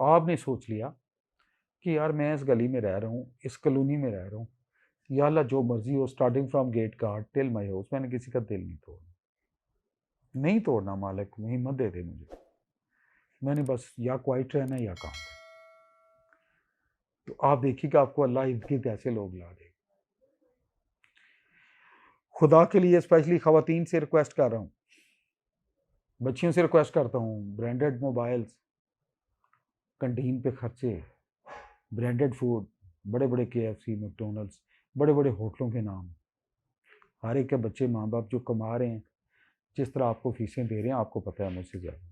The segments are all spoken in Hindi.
आपने सोच लिया कि यार मैं इस गली में रह रहा हूँ, इस कॉलोनी में रह रहा हूँ, या अल्लाह जो मर्जी हो, starting from gate guard till my house, मैंने किसी का दिल नहीं तोड़ना, नहीं तोड़ना मालिक, हिम्मत दे दे मुझे, मैंने बस या क्वाइट रहना या काम करना। तो आप देखिएगा आपको अल्लाह इर्द गिर्द ऐसे लोग ला दे। खुदा के लिए स्पेशली खवातीन से रिक्वेस्ट कर रहा हूँ, बच्चियों से रिक्वेस्ट करता हूँ, ब्रांडेड मोबाइल्स, कैंटीन पे खर्चे, ब्रांडेड फूड, बड़े बड़े KFC, मैकडोनल्ड्स, बड़े बड़े होटलों के नाम, हर एक के बच्चे माँ बाप जो कमा रहे हैं, जिस तरह आपको फीसें दे रहे हैं, आपको पता है मुझसे ज़्यादा।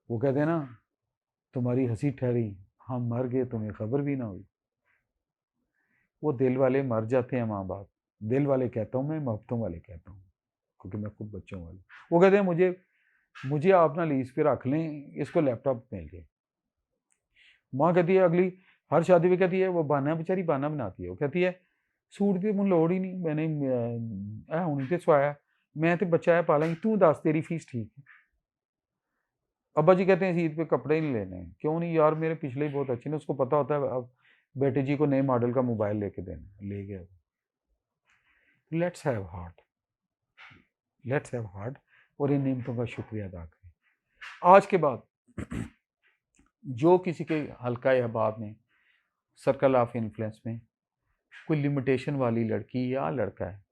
वो कहते हैं ना, तुम्हारी हंसी ठहरी, हम मर गए तुम्हें खबर भी ना हुई। वो दिल वाले मर जाते हैं माँ बाप, दिल वाले कहता हूँ मैं, मोहब्बतों वाले कहता हूँ, क्योंकि मैं खुद बच्चों वाले। वो कहते हैं मुझे आप ना लीज पे रख लें, इसको लैपटॉप मिल जाए। माँ कहती है अगली हर शादी में कहती है, वो बहाना बेचारी बहाना बनाती है, वो कहती है सूट की मुझे लोड़ ही नहीं, मैंने हूं तो स्वाया, मैं तो बच्चा है पालेंगी, तू दस तेरी फीस ठीक है। अब्बा जी कहते हैं ईद पे कपड़े नहीं लेने, क्यों नहीं यार, मेरे पिछले ही बहुत अच्छे ने, उसको पता होता है अब बेटे जी को नए मॉडल का मोबाइल लेके देना, ले गया। Let's have heart, let's have heart, और इन नियमतों का शुक्रिया अदा करें। आज के बाद जो किसी के हल्का अहबाब में, सर्कल ऑफ इन्फ्लुएंस में कोई लिमिटेशन वाली लड़की या लड़का है,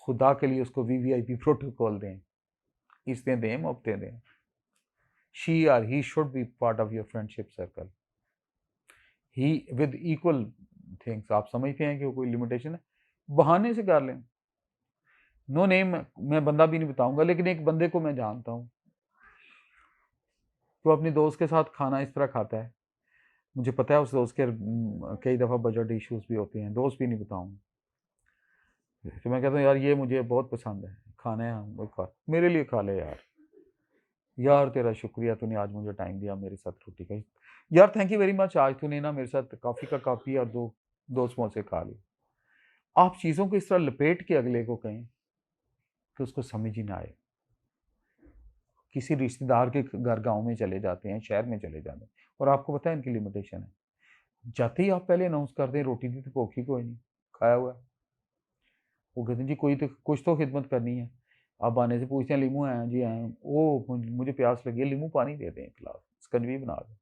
खुदा के लिए उसको VVIP प्रोटोकॉल दें, इसमें दें, मोहब्बतें दें। She or he should be part of your friendship circle, he with equal things. आप समझते हैं कि कोई लिमिटेशन है, बहाने से कर लें। नो नेम, मैं बंदा भी नहीं बताऊंगा, लेकिन एक बंदे को मैं जानता हूँ, तो अपने दोस्त के साथ खाना इस तरह खाता है, मुझे पता है उस दोस्त के कई दफ़ा बजट इश्यूज भी होते हैं, दोस्त भी नहीं बताऊंगा। तो मैं कहता हूँ यार ये मुझे बहुत पसंद है, खाना है, वो खा, मेरे लिए खा ले यार, यार तेरा शुक्रिया तूने आज मुझे टाइम दिया मेरे साथ रोटी का, यार थैंक यू वेरी मच, आज तूने ना मेरे साथ कॉफ़ी का कप पिया और दो समोसे खा लिए। आप चीज़ों को इस तरह लपेट के अगले को कहें तो उसको समझ ही ना आए। किसी रिश्तेदार के घर गांव में चले जाते हैं, शहर में चले जाते हैं, और आपको पता है इनकी लिमिटेशन है, जाते ही आप पहले अनाउंस कर दें रोटी दी तो भूखी कोई नहीं, खाया हुआ है। वो कहते हैं जी कोई तो कुछ तो खिदमत करनी है, आप आने से पूछते हैं लीमू आए जी आए, ओ मुझे प्यास लगी है, लीमू पानी दे दें एक गिलास, शिकंजी बना दें।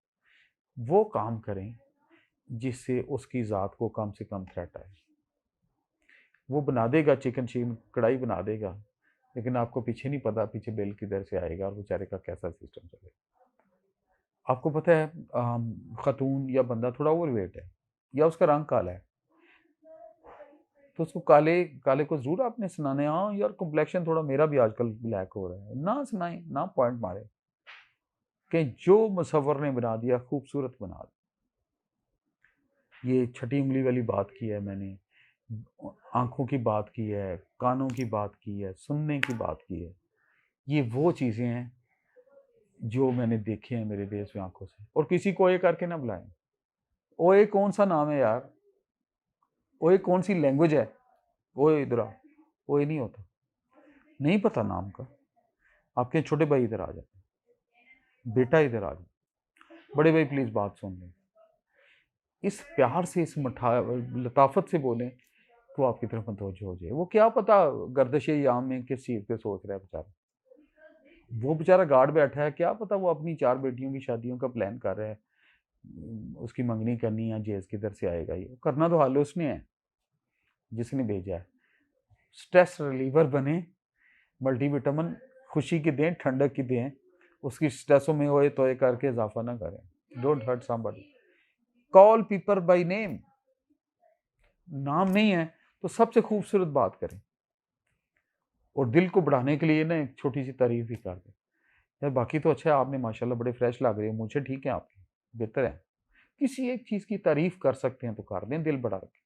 वो काम करें जिससे उसकी ज़ात को कम से कम थ्रेट आए। वो बना देगा चिकन कढ़ाई बना देगा, लेकिन आपको पीछे नहीं पता पीछे बिल किधर से आएगा और बेचारे का कैसा सिस्टम चलेगा। आपको पता है खातून या बंदा थोड़ा ओवरवेट है या उसका रंग काला है, तो उसको काले काले को जरूर आपने सुनाना है, हाँ यार कॉम्प्लेक्शन थोड़ा मेरा भी आजकल ब्लैक हो रहा है, ना सुनाए, ना पॉइंट मारे, कि जो मुसव्वर ने बना दिया खूबसूरत बना दिया। ये छठी उंगली वाली बात की है मैंने, आंखों की बात की है, कानों की बात की है, सुनने की बात की है, ये वो चीज़ें हैं जो मैंने देखे हैं मेरे देश में आंखों से। और किसी को ये करके ना बुलाएं, ओए कौन सा नाम है यार, ओए कौन सी लैंग्वेज है, ओए इधर आ, ओए नहीं होता, नहीं पता नाम का, आपके छोटे भाई इधर आ जाए, बेटा इधर आ जाए, बड़े भाई प्लीज बात सुन लें, इस प्यार से, इस लताफत से बोलें तो आपकी तरफ मतवज्जो हो जाए। वो क्या पता गर्दिश याम में किस चीज़ पे सोच रहा है बेचारा, वो बेचारा गार्ड बैठा है, क्या पता वो अपनी 4 बेटियों की शादियों का प्लान कर रहा है, उसकी मंगनी करनी है, जेज किधर से आएगा, ये करना तो हाल उसने है जिसने भेजा है। स्ट्रेस रिलीवर बने, मल्टीविटामिन खुशी की दें, ठंडक की दें, उसकी स्ट्रेसों में होए तो ये करके इजाफा ना करें। Don't hurt somebody, call people by name, नाम नहीं है तो सबसे खूबसूरत बात करें, और दिल को बढ़ाने के लिए ना एक छोटी सी तारीफ भी कर दें, यार बाकी तो अच्छा है, आपने माशाल्लाह बड़े फ्रेश लग रहे हो, मुझे ठीक है, आपकी बेहतर है, किसी एक चीज़ की तारीफ कर सकते हैं तो कर दें, दिल बढ़ा के।